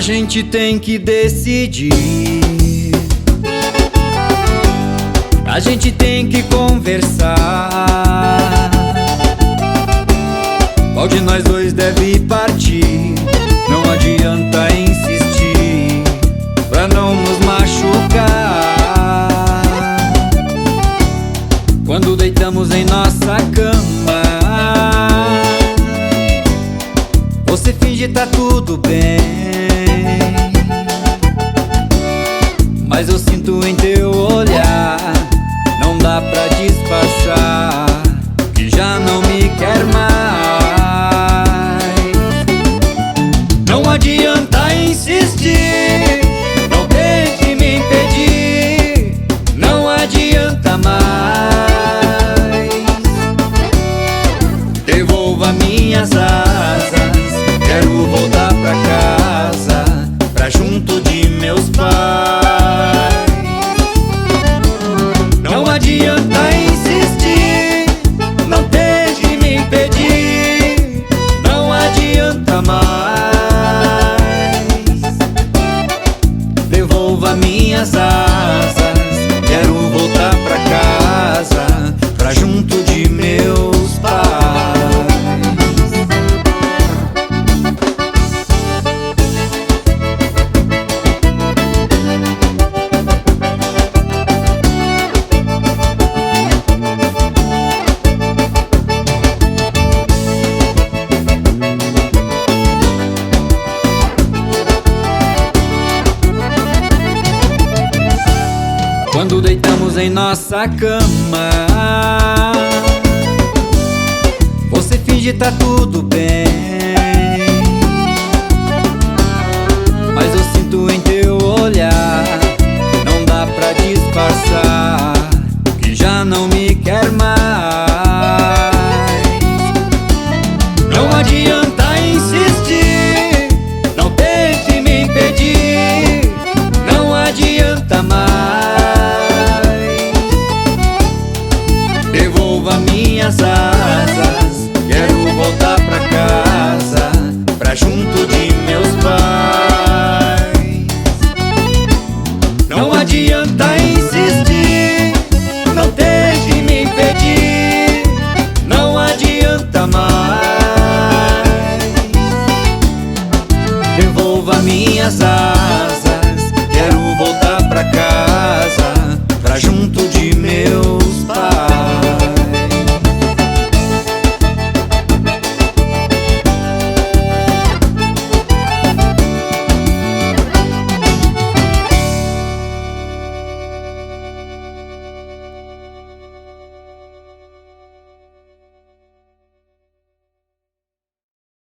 gente tem que decidir, a gente tem que conversar. Qual de nós dois deve partir? Não adianta insistir pra não nos machucar. Quando deitamos em nossa cama, você finge tá tudo bem, mas eu sinto em teu olhar, não dá pra disfarçar que já não me quer mais. Não adianta insistir, não tente me impedir, não adianta mais. Devolva minhas asas, quero voltar pra casa, pra junto de meus pais. Não adianta insistir, não tente me impedir, não adianta mais. Devolva minhas asas, quero voltar pra casa, pra junto de meus pais. Quando deitamos em nossa cama, você finge tá tudo bem, mas eu sinto em teu olhar, não dá pra disfarçar que já não me quer mais. Não adianta insistir, não tente me impedir, não adianta mais. Devolva minhas asas, quero voltar pra casa, pra junto de meus pais. Não adianta insistir, não tente me impedir, não adianta mais. Devolva minhas asas,